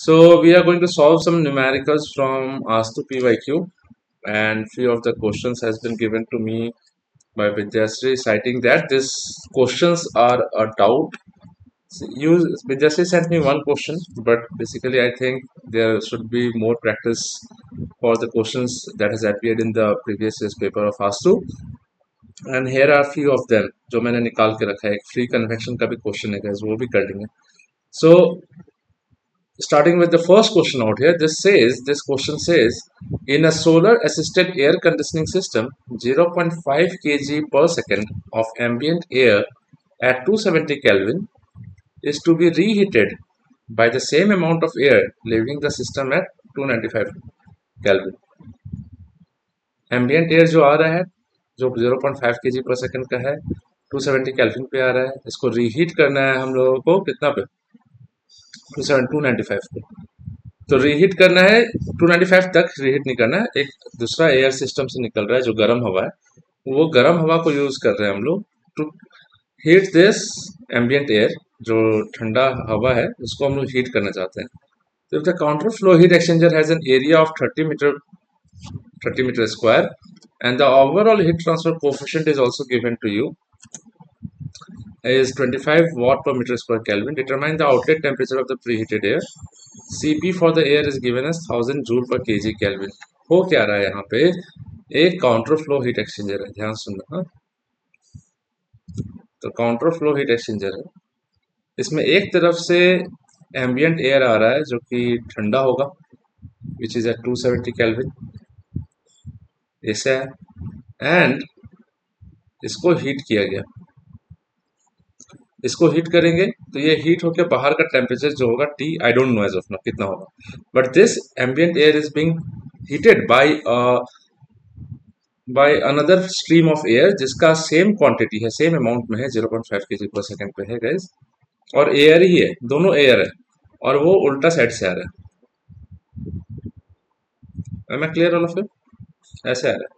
So we are going to solve some numericals from ASTU PYQ, and few of the questions has been given to me by Vidyasri, citing that these questions are a doubt. You Vidyasri sent me one question, but basically I think there should be more practice for the questions that has appeared in the previous year's paper of ASTU. And here are few of them जो मैंने निकाल के रखा है. एक free convection का भी question है guys, वो भी कर लेंगे. So starting with the first question out here, this question says, in a solar assisted air conditioning system, 0.5 kg per second of ambient air at 270 Kelvin is to be reheated by the same amount of air leaving the system at 295 Kelvin. Ambient air जो आ रहा है, जो 0.5 kg per second का है, 270 Kelvin पे आ रहा है. इसको रीहीट करना है हम लोगों को कितना पे, 295 पे. तो रीहीट करना है 295 तक, रीहीट नहीं करना है. एक दूसरा एयर सिस्टम से निकल रहा है जो गर्म हवा है, वो गर्म हवा को यूज कर रहे हैं हम लोग to heat this ambient air. जो ठंडा हवा है उसको हम लोग हीट करना चाहते हैं. तो if the counter flow heat exchanger has an area of 30 metre square and the overall heat transfer coefficient is also given to you is 25 watt per meter square Kelvin. Determine the outlet temperature of the preheated air. Cp for the air is given as 1000 joule per kg Kelvin. हो क्या रहा है यहाँ पे, एक counter flow heat exchanger है, ध्यान सुनना. हाँ, तो काउंटर फ्लो हीट एक्सचेंजर है. इसमें एक तरफ से एम्बियंट एयर आ रहा है जो कि ठंडा होगा, विच इज एट 270 Kelvin, ऐसा है. एंड इसको हीट किया गया, इसको हीट करेंगे तो ये हीट होकर बाहर का टेम्परेचर जो होगा T, I don't know as of now कितना होगा, but this ambient air is being heated by another stream of air जिसका सेम क्वांटिटी है, सेम अमाउंट में है, 0.5 kg पर सेकंड पे है गाइस, और एयर ही है, दोनों एयर है, और वो उल्टा साइड से आ रहा है. मैं क्लियर ऑल ऑफ यू, ऐसे आ रहा है,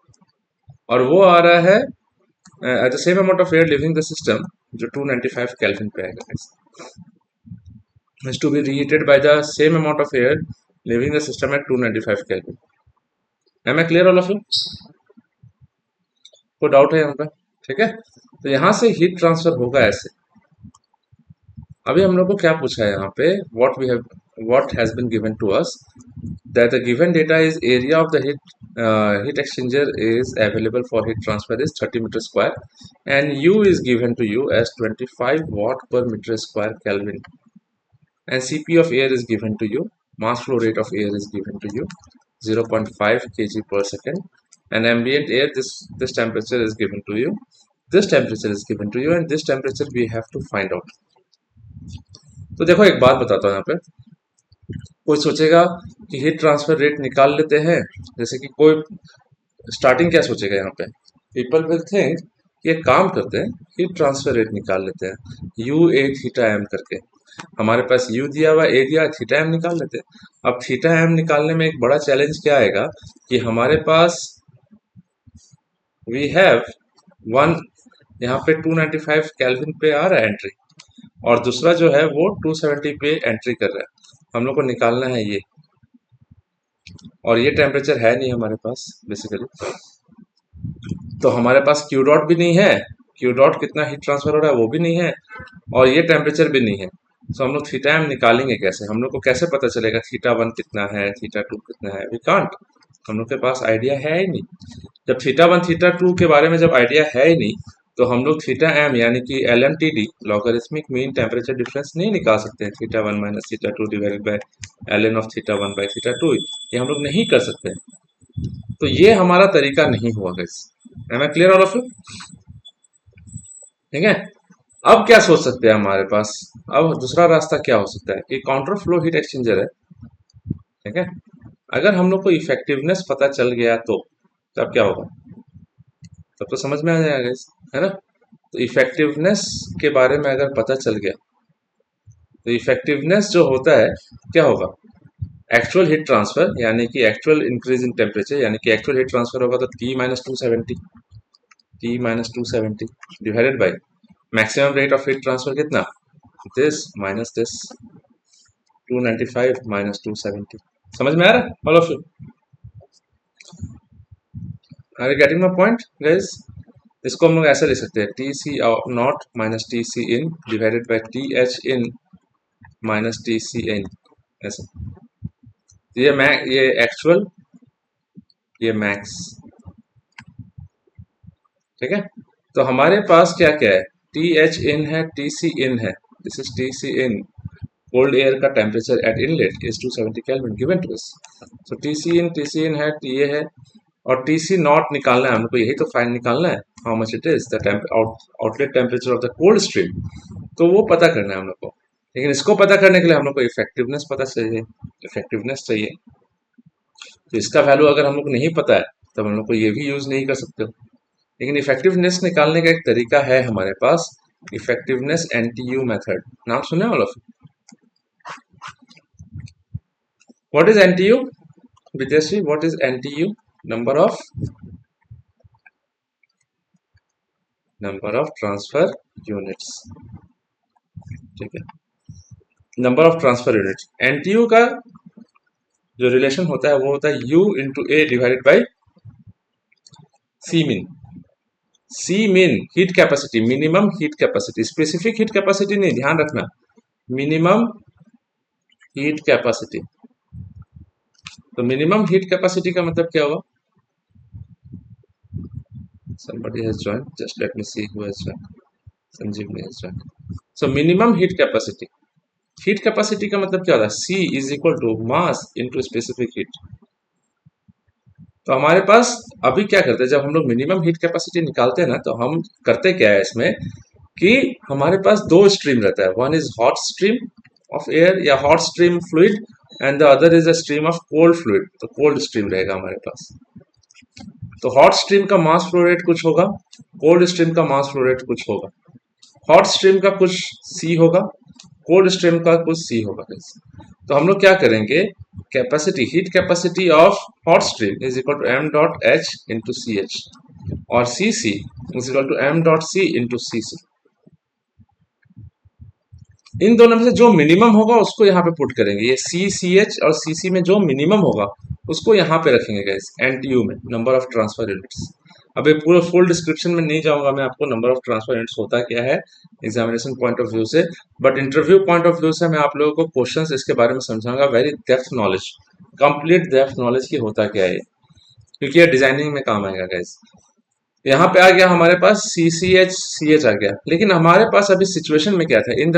और वो आ रहा है at the same amount of air living the system जो 295 Kelvin पे आएगा guys, is to be reheated by the same amount of air leaving the system at 295 Kelvin. Am I clear all of you? कोई doubt है यहाँ पे? ठीक है, तो यहाँ से हीट ट्रांसफर होगा ऐसे. अभी हम लोग को क्या पूछा है यहाँ पे, what has been given to us that the given data is area of the heat exchanger is available for heat transfer is 30 meter square and U is given to you as 25 watt per meter square Kelvin, and Cp of air is given to you, mass flow rate of air is given to you 0.5 kg per second, and ambient air, this temperature is given to you, this temperature is given to you, and this temperature we have to find out. तो देखो एक बात बताता हूँ यहाँ पे, कोई सोचेगा कि हीट ट्रांसफर रेट निकाल लेते हैं, जैसे कि कोई स्टार्टिंग क्या सोचेगा यहाँ पे, पीपल विल थिंक कि एक काम करते हैं, हीट ट्रांसफर रेट निकाल लेते हैं, यू ए थीटा एम करके. हमारे पास यू दिया हुआ, ए दिया, थीटा एम निकाल लेते हैं. अब थीटा एम निकालने में एक बड़ा चैलेंज क्या आएगा कि हमारे पास वी हैव वन, यहाँ पे 295 Kelvin पे आ रहा है एंट्री, और दूसरा जो है वो 270 पे एंट्री कर रहा है. हम लोग को निकालना है ये, और ये टेम्परेचर है नहीं हमारे पास बेसिकली, तो हमारे पास क्यू डॉट भी नहीं है, क्यू डॉट कितना हीट ट्रांसफर हो रहा है वो भी नहीं है, और ये टेम्परेचर भी नहीं है. तो हम लोग थीटा एम निकालेंगे कैसे, हम लोग को कैसे पता चलेगा थीटा वन कितना है, थीटा टू कितना है, वी कांट, हम लोग के पास आइडिया है ही नहीं. जब थीटा वन थीटा टू के बारे में जब आइडिया है ही नहीं, तो हम लोग थीटा एम यानी कि L M T D, logarithmic mean temperature difference नहीं निकाल सकते हैं. Theta one minus theta two divided by L N of theta one by theta two, ये हम लोग नहीं कर सकते. तो ये हमारा तरीका नहीं हुआ guys. Am I clear all of you? ठीक है, अब क्या सोच सकते हैं हमारे पास, अब दूसरा रास्ता क्या हो सकता है कि काउंटर फ्लो हीट एक्सचेंजर है. ठीक है, अगर हम लोग को इफेक्टिवनेस पता चल गया तो तब क्या होगा, तब तो समझ में आ जाएगा गाइस, है ना. तो इफेक्टिवनेस के बारे में अगर पता चल गया, तो इफेक्टिवनेस जो होता है क्या होगा, एक्चुअल हीट ट्रांसफर यानी कि एक्चुअल इंक्रीज इन टेम्परेचर, यानी कि एक्चुअल हीट ट्रांसफर होगा तो T minus 270 divided by maximum rate of heat transfer कितना, दिस माइनस दिस 295 minus 270. समझ में आ रहा है all of you? Are you getting my point guys? इसको हम लोग ऐसे लिख सकते हैं T C not minus T C in divided by T H in minus T C in, ऐसे। ये एक्चुअल, ये मैक्स, ठीक है। तो हमारे पास क्या क्या है, टी एच इन है, टी सी इन है, this is T C in, cold air का temperature at inlet is 270 kelvin given to us. So T C in है, ये है, और टी सी नॉट निकालना है हमको, यही तो फाइन निकालना है, how much it is the outlet temperature of the cold stream, तो वो पता करना है हम लोग को। लेकिन इसको पता करने के लिए हम लोग को इफेक्टिवनेस पता चाहिए, इफेक्टिवनेस चाहिए। तो इसका वैल्यू अगर हम लोग नहीं पता है तब हम लोग को ये भी यूज नहीं कर सकते हो। लेकिन इफेक्टिवनेस निकालने का एक तरीका है हमारे पास, इफेक्टिवनेस एनटीयू मेथड, नाम सुने all of? What is NTU Vidyashree? What is NTU? Number of transfer units, ठीक है, number of transfer units. NTU का जो रिलेशन होता है वो होता है U into A divided by C mean. C mean heat capacity, minimum heat capacity, specific heat capacity नहीं, ध्यान रखना, मिनिमम हीट कैपेसिटी। तो मिनिमम हीट कैपेसिटी का मतलब क्या होगा? somebody has joined, just let me see who has joined. Sanjeevani has joined. So minimum heat capacity, heat capacity का मतलब क्या होता है? C is equal to mass into specific heat. तो हमारे पास अभी क्या करते हैं, जब हम लोग मिनिमम हीट कैपेसिटी निकालते हैं ना, तो हम करते क्या है इसमें कि हमारे पास दो स्ट्रीम रहता है, one is hot stream of air या hot stream fluid and the other is a stream of cold fluid. तो कोल्ड स्ट्रीम रहेगा हमारे पास। तो हॉट स्ट्रीम का मास फ्लो रेट कुछ होगा, कोल्ड स्ट्रीम का मास फ्लो रेट कुछ होगा। हॉट स्ट्रीम का कुछ C होगा, कोल्ड स्ट्रीम का कुछ C होगा। तो हम लोग क्या करेंगे, capacity, heat capacity of hot stream is equal to m dot h into C H, और Cc is equal to m dot c into C C. इन दोनों में से जो मिनिमम होगा उसको यहाँ पे पुट करेंगे, ये CCH और CC में जो मिनिमम होगा उसको यहाँ पे रखेंगे गाइस, NTU में, नंबर ऑफ ट्रांसफर यूनिट्स। अब ये पूरा फुल डिस्क्रिप्शन में नहीं जाऊंगा मैं, आपको नंबर ऑफ ट्रांसफर यूनिट्स होता क्या है एग्जामिनेशन पॉइंट ऑफ व्यू से, but interview point of view से मैं आप लोगों को क्वेश्चंस इसके बारे में समझाऊंगा, very depth knowledge, complete depth knowledge की होता क्या है, क्योंकि ये डिजाइनिंग में काम आएगा गाइस। यहाँ पे आ गया हमारे पास CCH CH आ गया, लेकिन हमारे पास अभी सिचुएशन में क्या था, इन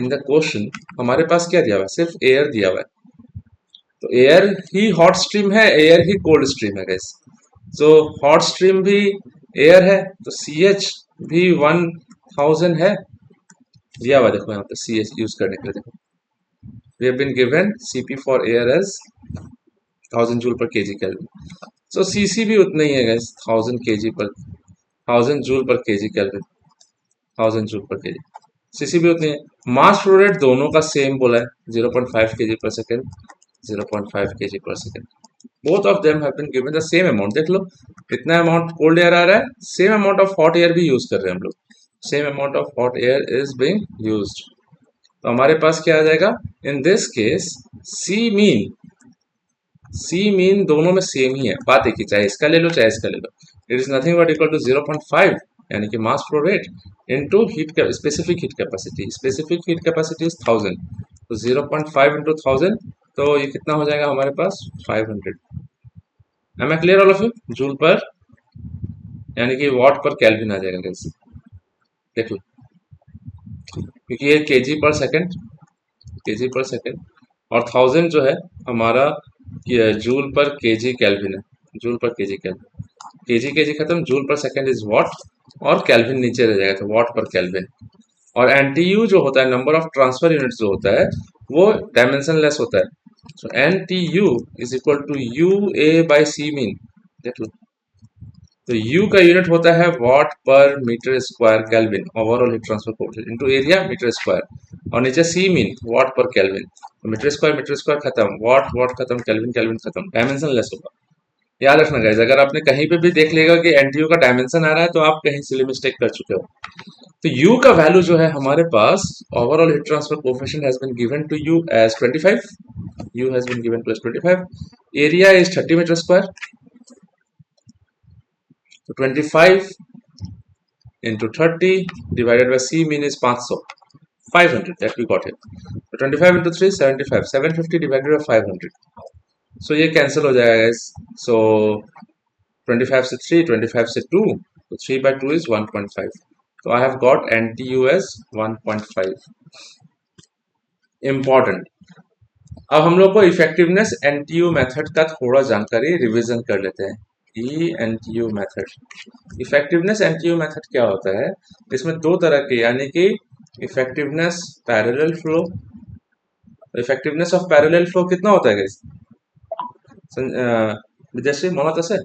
द क्वेश्चन हमारे पास क्या दिया हुआ है, सिर्फ एयर दिया हुआ है। तो एयर ही हॉट स्ट्रीम है, एयर ही कोल्ड स्ट्रीम है गाइस। सो हॉट स्ट्रीम भी एयर है, तो CH भी 1000 है दिया हुआ, देखो यहाँ पे CH यूज करने के लिए, देखो we have been given CP for air as 1000 joule per KG kelvin. सो CC भी उतना ही है guys, 1000 joule per KG kelvin, 1000 joule per KG. CC भी उतनी है। मास फ्लो रेट दोनों का सेम बोला है, 0.5 kg per second, 0.5 kg per second। Both of them have been given the same amount. देख लो इतना अमाउंट कोल्ड एयर आ रहा है, same amount of hot air भी यूज कर रहे हैं हम लोग, same amount of hot air is being used. तो हमारे पास क्या आ जाएगा, in this case C mean दोनों में सेम ही है, बात एक ही, चाहे इसका ले लो चाहे इसका ले लो, it is nothing but equal to 0.5 यानी कि mass flow rate into heat specific heat capacity, specific heat capacity is 1000, तो 0.5 इंटू 1000, तो ये कितना हो जाएगा हमारे पास 500। Am I clear all of you? Joule per यानी कि वॉट पर केल्विन आ जाएगा कैसे, देख लो, क्योंकि ये केजी पर सेकंड और 1000 जो है हमारा जूल पर केजी केल्विन है, joule per KG kelvin, KG खत्म, joule per second is watt, और केल्विन नीचे रह जाएगा, तो वॉट पर केल्विन। और एनटीयू जो होता है, नंबर ऑफ ट्रांसफर यूनिट्स जो होता है, वो डायमेंशनलेस होता है। So NTU is equal to UA by C min, देख लो, तो U का यूनिट होता है watt per metre square kelvin, overall heat transfer coefficient into area metre square, और नीचे C mean watt per kelvin, तो मीटर स्क्वायर खत्म, वॉट खत्म, केल्विन खत्म, डायमेंशनलेस होगा। याद रखना गाइस, अगर आपने कहीं पे भी देख लेगा कि एनटीयू का डायमेंशन आ रहा है तो आप कहीं सिली मिस्टेक कर चुके हो। तो u का वैल्यू जो है हमारे पास, overall heat transfer coefficient has been given to you as 25, u has been given to as 25, area is 30 metre square, तो 25 into 30 divided by c mean is 500, 500 that we got it. So 25 into 3 75, 750 divided by 500, so ये cancel हो जाएगा guys. So 25 से 3, 25 से 2, so 3 by 2 is 1.5, so I have got NTU as 1.5. important, अब हम लोग को इफेक्टिवनेस एनटीयू मेथड का थोड़ा जानकारी रिवीजन कर लेते हैं. E NTU method, effectiveness NTU method क्या होता है? इसमें दो तरह के, यानी कि effectiveness parallel flow. Effectiveness of parallel flow कितना होता है गाइस? विद्याश्री मনত আছে?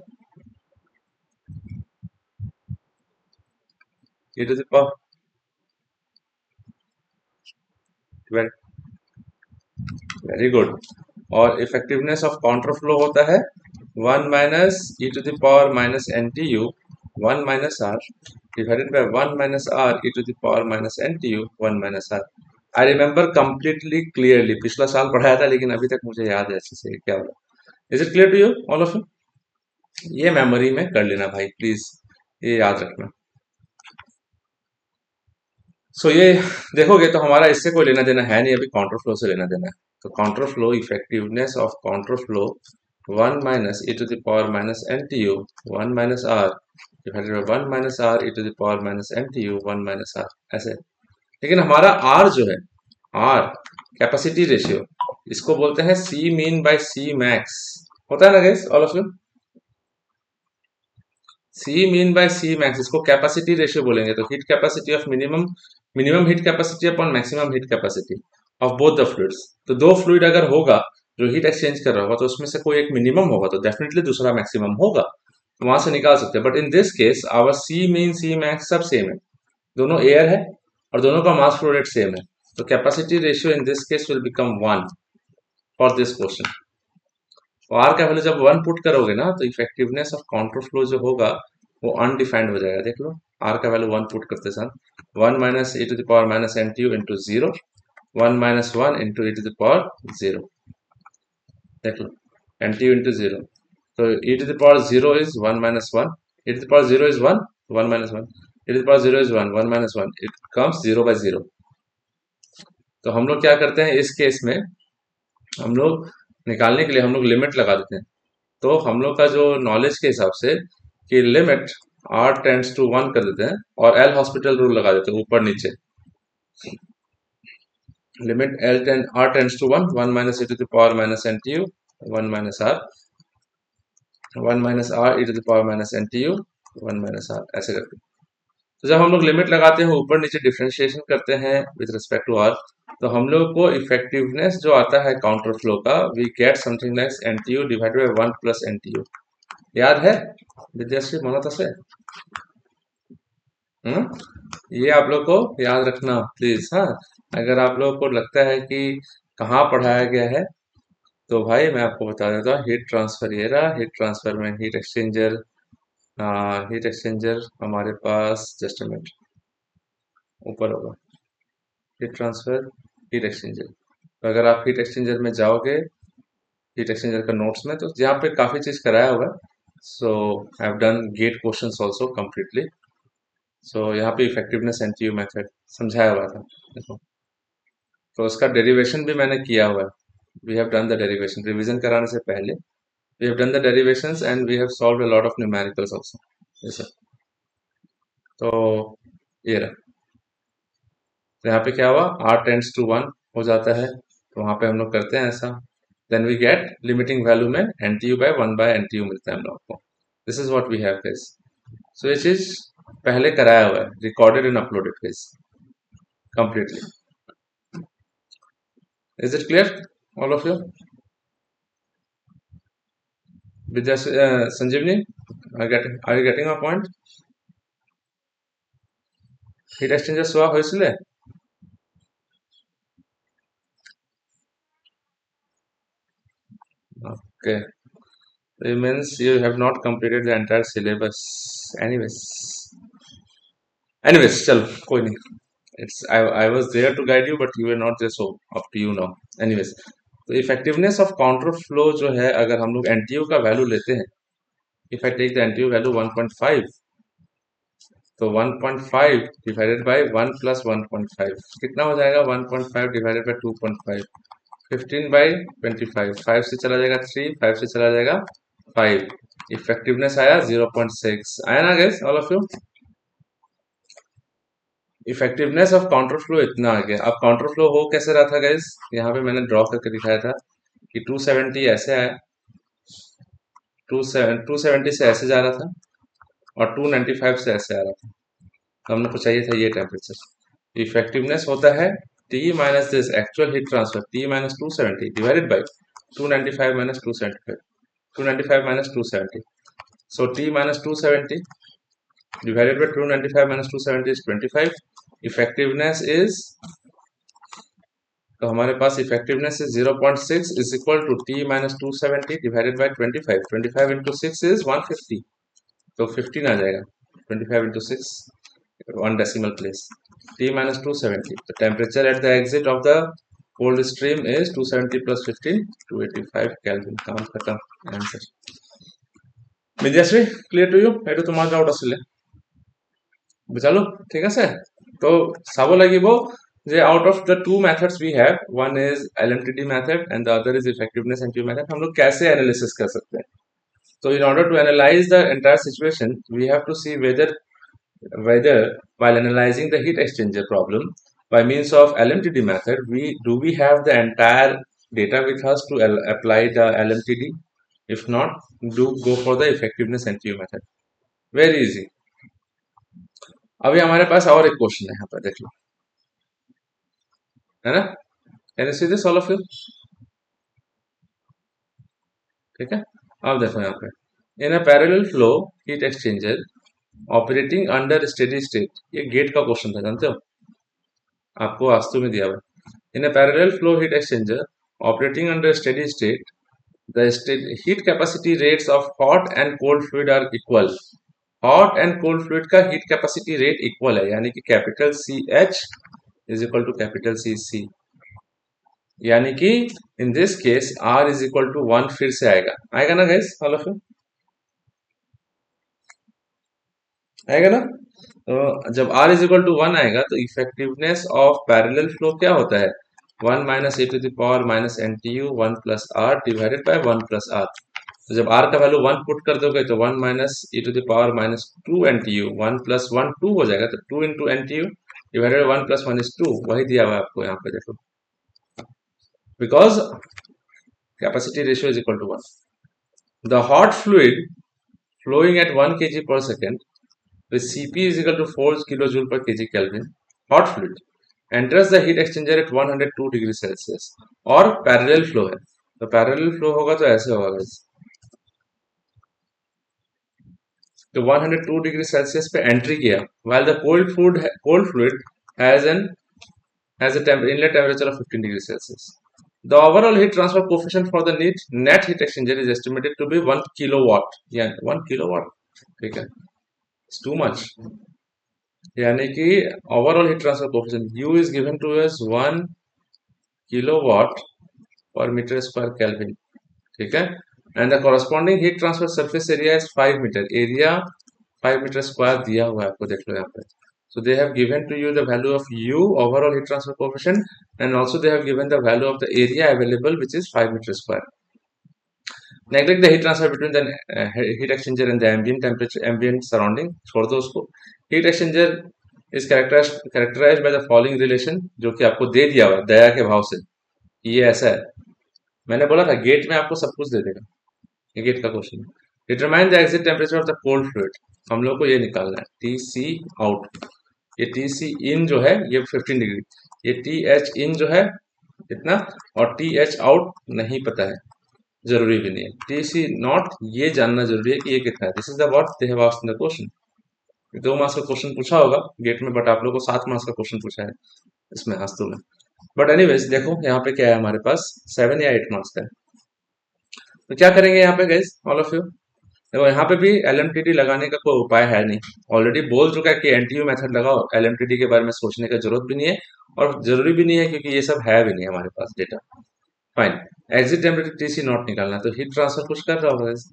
e to the power, very good. और इफेक्टिवनेस ऑफ काउंटर फ्लो होता है 1 minus E to the power minus N T U 1 minus R divided by 1 minus R e to the power minus N T U 1 minus R. I remember completely clearly, पिछला साल पढ़ाया था लेकिन अभी तक मुझे याद है अच्छे से क्या होगा. Is it clear to you all of you? ये मेमोरी में कर लेना भाई प्लीज, ये याद रखना. सो ये देखोगे तो हमारा इससे कोई लेना देना है नहीं, अभी काउंटर फ्लो से लेना देना है. तो counter flow, effectiveness of counter flow 1 minus e to the power minus N T U 1 minus R divided by 1 minus R e to the power minus N T U 1 minus R, ऐसे. लेकिन हमारा are जो है, are capacity ratio, इसको बोलते हैं C mean by C max. होता है ना guys all of you? C mean by C max, इसको कैपेसिटी रेशियो बोलेंगे. तो heat capacity of minimum, minimum heat capacity upon maximum heat capacity of both the fluids. तो दो fluid अगर होगा जो हीट एक्सचेंज कर रहा होगा, तो उसमें से कोई एक मिनिमम होगा तो डेफिनेटली दूसरा मैक्सिमम होगा, तो वहां से निकाल सकते हैं. But in this case our C mean C max सब सेम है, दोनों एयर है और दोनों का मास फ्लो रेट सेम है. तो capacity ratio in this case will become 1 for this question. तो आर का वैल्यू जब 1 पुट करोगे ना, तो इफेक्टिवनेस ऑफ काउंटर फ्लो जो होगा वो अनडिफाइंड हो जाएगा. देख लो, आर का वैल्यू 1 पुट करते साथ 1 minus E to the power minus N T U into 0, 1 minus 1 into e to the power 0. देख लो, एन टी यू इंटू 0, तो e to the power 0 is 1 minus 1, e to the power 0 is 1, 1 minus 1, e to the power 0 is 1, 1 minus 1, it comes 0 by 0. तो हम लोग क्या करते हैं इस केस में, हम लोग निकालने के लिए हम लोग लिमिट लगा देते हैं. तो हम लोग का जो नॉलेज के हिसाब से कि लिमिट आर टेंड्स टू 1 कर देते हैं और एल हॉस्पिटल रूल लगा देते हैं ऊपर नीचे. Limit L ten R tends to 1, 1 minus E to the power minus N T U 1 minus R, 1 minus R e to the power minus N T U 1 minus R, ऐसे करके. तो जब हम लोग लिमिट लगाते हैं ऊपर नीचे डिफरेंशिएशन करते हैं विद रिस्पेक्ट टू आर, तो हम लोग को इफेक्टिवनेस जो आता है काउंटर फ्लो का, we get something like N T U divided by 1 plus N T U. याद है विद्याश्री मनत আছে? ये आप लोग को याद रखना प्लीज. हाँ, अगर आप लोग को लगता है कि कहाँ पढ़ाया गया है, तो भाई मैं आपको बता देता हूँ. हीट ट्रांसफर, ये रहा हीट ट्रांसफर में हीट एक्सचेंजर. हीट एक्सचेंजर हमारे पास, जस्ट अ मिनट, ऊपर होगा हीट ट्रांसफर, हीट एक्सचेंजर. तो अगर आप हीट एक्सचेंजर में जाओगे, हीट एक्सचेंजर का नोट्स में, तो यहाँ पे काफी चीज कराया होगा. So I have done GATE questions also completely. सो यहाँ पे इफेक्टिवनेस एनटीयू मेथड समझाया हुआ था, देखो. तो उसका डेरिवेशन भी मैंने किया हुआ है. We have done the derivation revision कराने से पहले. We have done the derivations and we have solved a lot of numericals also. Yes. तो ये रहा. तो यहाँ पे क्या हुआ, आर टेंड्स टू 1 हो जाता है, तो वहां पे हम लोग करते हैं ऐसा. Then we get limiting value में एनटीयू बाय 1 बाय एनटीयू मिलता है हम लोग को. This is what we have guys. So ये चीज पहले कराया हुआ है, recorded and uploaded guys completely. Is it clear all of you? Vidya, Sanjeevani, are you getting my point? Heat এক্সচেঞ্জের ছোঁয়া হয়েছিলে? ওকে, It means you have not completed the entire syllabus. Anyways, चलो कोई नहीं. I was there to guide you, but you were not there, so up to you now. Anyways, तो effectiveness of counter flow जो है, अगर हम लोग NTU का वैल्यू लेते हैं, if I take the NTU value 1.5, तो 1.5 डिवाइडेड बाय 1 प्लस 1.5 कितना हो जाएगा? 1.5 डिवाइडेड बाय 2.5, 15 बाई 25, 5 से चला जाएगा 3, 5 से चला जाएगा 5. इफेक्टिवनेस आया 0.6. आया ना guys, all of you? Effectiveness of counter flow इतना आ गया. अब काउंटर फ्लो हो कैसे रहा था गाइस? यहाँ पे मैंने ड्रॉ करके दिखाया था कि 270 ऐसे आया, 270 से ऐसे जा रहा था, और 295 से ऐसे आ रहा था. तो हमने को चाहिए था ये टेम्परेचर. इफेक्टिवनेस होता है T minus this actual heat transfer, T minus 270 divided by 295 minus 275, 295 minus 270. So T minus 270 divided by 295 minus 270 is 25. Effectiveness is, तो हमारे पास effectiveness is 0.6 is equal to T minus 270 divided by 25. 25 into 6 is 150. तो 15 आ जाएगा. 25 into 6, one decimal place. T minus 270. The temperature at the exit of the cold stream is 270 plus 15, 285 Kelvin. काम खत्म. Answer. Vidyashree, clear to you? এইটো তোমাৰ doubt আছিলে, বুঝালো? ঠিক আছে, তো চাব লাগিব যে out of the two methods we have, one is LMTD method and the other is effectiveness NTU method, हम लोग कैसे एनालिसिस कर सकते हैं. तो in order to analyse the entire situation we have to see whether while analyzing the heat exchanger problem by means of LMTD method, we have the entire data with us to apply the LMTD. If not, do go for the effectiveness NTU method. Very easy. अभी हमारे पास और एक question है, यहाँ पर देख लो, है ना? Can you see this all of you? ठीक है, अब देखो यहाँ पे, in a parallel flow heat exchanger operating under steady state, ये गेट का क्वेश्चन था, जानते हो? आपको वास्तु में दिया हुआ. In a parallel flow heat exchanger operating under steady state, the heat capacity rates of hot and cold fluid are equal. Hot and cold fluid का हीट कैपेसिटी रेट इक्वल है, यानी कि capital C H is equal to capital C C, यानी कि in this case R is equal to 1 फिर से आएगा ना गाइस, ऑल ऑफ यू? आएगा ना? तो जब आर इज इक्वल टू 1 आएगा तो इफेक्टिवनेस ऑफ पैरेलल फ्लो क्या होता है? 1 minus e to the power minus N T U 1 plus R divided by 1 plus R. तो जब r का वैल्यू 1 पुट कर दोगे तो 1 minus e to the power minus 2 N T U, 1 plus 1 2 हो जाएगा, तो 2 into N T U divided 1 plus 1 is 2. वही दिया हुआ है आपको यहाँ पे, देखो, because capacity ratio is equal to 1. The hot fluid flowing at 1 kg per second with Cp is equal to 4 kilojoule per kg Kelvin, hot fluid enters the heat exchanger at 102 degree Celsius, और parallel flow है, तो parallel flow होगा तो ऐसे होगा guys, तो 102 degree Celsius पे entry किया, while the cold fluid has a inlet temperature of 15 degree Celsius. The overall heat transfer coefficient for the net heat exchanger is estimated to be 1 kilowatt. यानी 1 kilowatt, ठीक है, it's too much. यानी कि overall heat transfer coefficient U is given to us 1 kilowatt per meter square Kelvin, ठीक है, and the corresponding heat transfer surface area is 5 meter. Area 5 meter square दिया हुआ है आपको, देख लो यहाँ पे. So they have given to you the value of U, overall heat transfer coefficient, and also they have given the value of the area available, which is 5 meter square. Neglect the heat transfer between the heat exchanger and the ambient temperature, ambient surrounding. छोड़ दो उसको. Heat exchanger is characterized by the following relation, जो कि आपको दे दिया हुआ है दया के भाव से. ये ऐसा है, मैंने बोला था गेट में आपको सब कुछ दे देगा, ये गेट का क्वेश्चन है. Determine the exit temperature of the cold fluid, हम लोग को ये निकालना है, टी सी आउट. ये टी सी इन जो है ये 15 डिग्री, ये टी एच इन जो है इतना, और टी एच आउट नहीं पता है, जरूरी भी नहीं है. टी सी नॉट ये जानना जरूरी है कि ये कितना है. This is the what they have asked in the question. 2 marks का क्वेश्चन पूछा होगा गेट में, बट आप लोग को 7 मार्क्स का क्वेश्चन पूछा है इसमें आस्तु में. बट एनीवेज देखो यहाँ पे क्या है हमारे पास, 7 या 8 मार्क्स का है. तो क्या करेंगे यहाँ पे गाइस, ऑल ऑफ यू? देखो यहाँ पे भी एलएमटीडी लगाने का कोई उपाय है नहीं, ऑलरेडी बोल चुका है कि एनटीयू मेथड लगाओ, एलएमटीडी के बारे में सोचने का जरूरत भी नहीं है और जरूरी भी नहीं है क्योंकि ये सब है भी नहीं हमारे पास data. Fine, exit temperature T C not निकालना, तो हीट ट्रांसफर कुछ कर रहा होगा guys।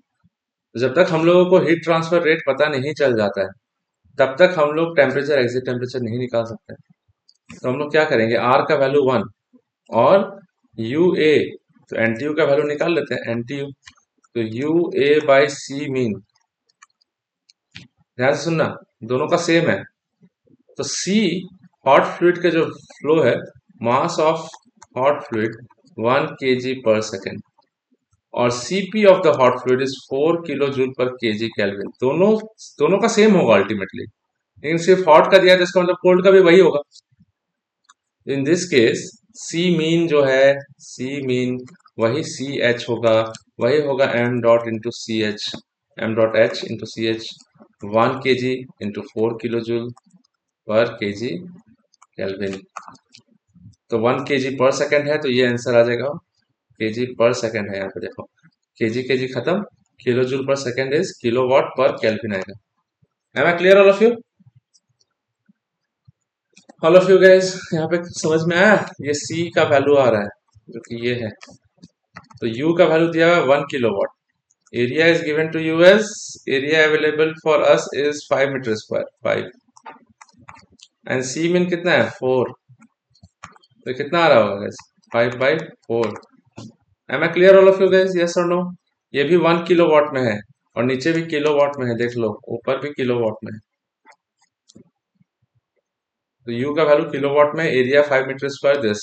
तो जब तक हम लोगों को हीट ट्रांसफर रेट पता नहीं चल जाता है तब तक हम लोग टेम्परेचर एग्जिट टेम्परेचर नहीं निकाल सकते। तो हम लोग क्या करेंगे, आर का वैल्यू 1 और यू ए, तो एनटीयू का वैल्यू निकाल लेते हैं, एनटीयू तो U A by C mean, ध्यान से सुनना, दोनों का सेम है। तो सी हॉट फ्लूइड के जो फ्लो है, मास ऑफ हॉट फ्लूइड 1 kg/सेकेंड और CP of the hot fluid is 4 kJ/kg kelvin, दोनों दोनों का सेम होगा अल्टीमेटली, लेकिन सिर्फ हॉट का दिया है तो इसका मतलब कोल्ड का भी वही होगा। In this case C mean जो है, सी मीन वही सी एच होगा, वही होगा M dot into C H, M dot H into C H, 1 kg into 4 kJ/kg kelvin. तो 1 kg/सेकेंड है तो ये आंसर आ जाएगा, kg/सेकेंड है यहाँ पे देखो, kg kg खत्म, kilo joule per second is kilowatt per kelvin आएगा। Am I clear all of you? All of you guys यहाँ पे समझ में आया? ये सी का वैल्यू आ रहा है जो कि ये है, तो यू का वैल्यू दिया है 1 kilowatt, area is given to you as, area available for us is 5 metre square, 5, and C mean कितना है 4, तो कितना आ रहा होगा guys, 5/4। Am I clear all of you guys, yes और नो? ये भी 1 किलोवाट में है और नीचे भी किलोवाट में है, देख लो ऊपर भी किलोवाट में है। तो यू का वैल्यू किलोवाट में, एरिया 5 मीटर स्क्वायर दिस,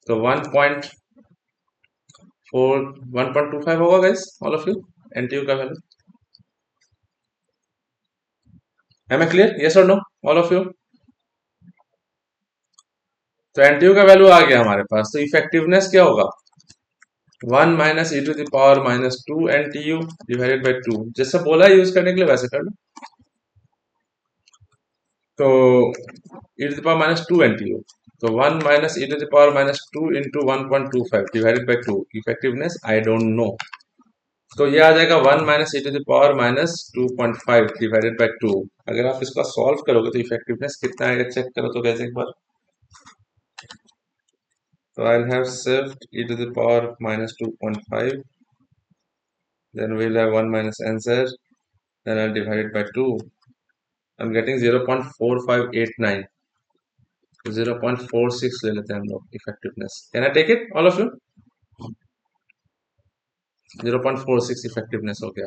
तो 1.25 होगा guys, all of you, NTU का value. Am I clear, yes और नो ऑल ऑफ यू? तो एनटीयू का वैल्यू आ गया हमारे पास, तो इफेक्टिवनेस क्या होगा, 1 minus E to the power minus 2 NTU divided by 2, जैसे बोला है यूज करने के लिए वैसे कर लो। तो e to the power minus 2 NTU, तो 1 minus e to the power minus 2 into 1.25 divided by 2, effectiveness I don't no, तो ये आ जाएगा 1 minus e to the power minus 2.5 divided by 2। अगर आप इसका सॉल्व करोगे तो इफेक्टिवनेस कितना आएगा चेक करो तो कैसे एक बार, तो I have shift e to the power minus 2.5, then we'll have 1 minus answer, then I'll divide it by 2, I'm getting 0.4589, 0.46 ले लेते हैं हम लोग effectiveness, can I take it all of you? 0.46 effectiveness हो गया।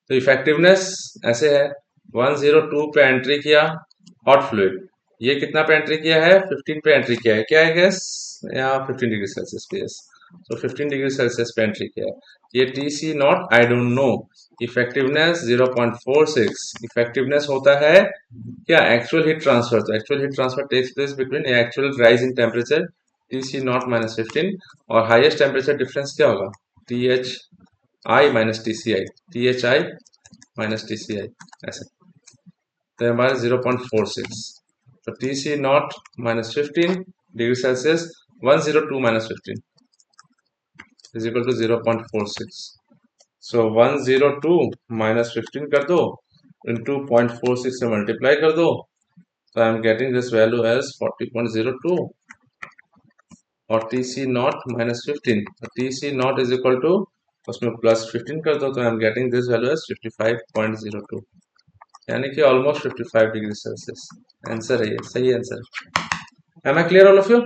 तो इफेक्टिवनेस ऐसे है, 102 पे एंट्री किया हॉट फ्लूइड, ये कितना पे एंट्री किया है, 15 पे एंट्री किया है, क्या है गैस, यहाँ 15 डिग्री सेल्सियस पे, यस, तो 15 डिग्री सेल्सियस पे एंट्री किया है, ये T C not I don't know, effectiveness 0.46, effectiveness होता है क्या, एक्चुअल हीट ट्रांसफर, तो actual heat transfer takes place between actual rise in temperature T C not minus 15 और हाईएस्ट टेम्परेचर डिफरेंस क्या होगा, T H I minus T C I, T H I minus T C I, ऐसे, तो हमारे 0.46, तो T C not minus 15 degree Celsius 102 minus 15 is equal to 0.46, so 102 minus 15 कर दो into 0.46 से मल्टीप्लाई कर दो, तो I am getting this value as 40.02 और T C not minus 15, T C nought is equal to उसमें प्लस 15 कर दो, तो I am getting this value as 55.02, यानी कि ऑलमोस्ट 55 डिग्री सेल्सियस, आंसर है ये, सही answer. Am I clear all of you?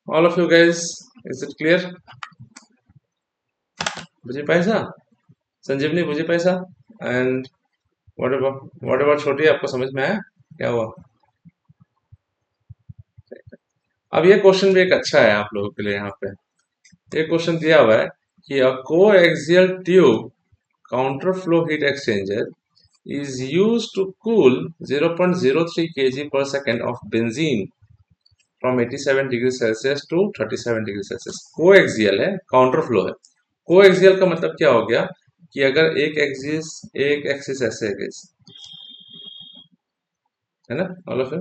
All of you guys, is it clear? बुझी पैसा, संजीवनी बुझी पैसा, एंड व्हाट अबाउट छोटी, आपको समझ में आया क्या हुआ? अब ये क्वेश्चन भी एक अच्छा है आप लोगों के लिए, यहाँ पे ये क्वेश्चन दिया हुआ है कि अ coaxial tube counter flow heat exchanger is used to cool 0.03 kg per second of benzene from 87 degree Celsius to 37 degree Celsius. Coaxial है, काउंटर फ्लो है। कोएक्सियल का मतलब क्या हो गया कि अगर एक एक्सिस ऐसे है ना, ऑल ऑफ यू,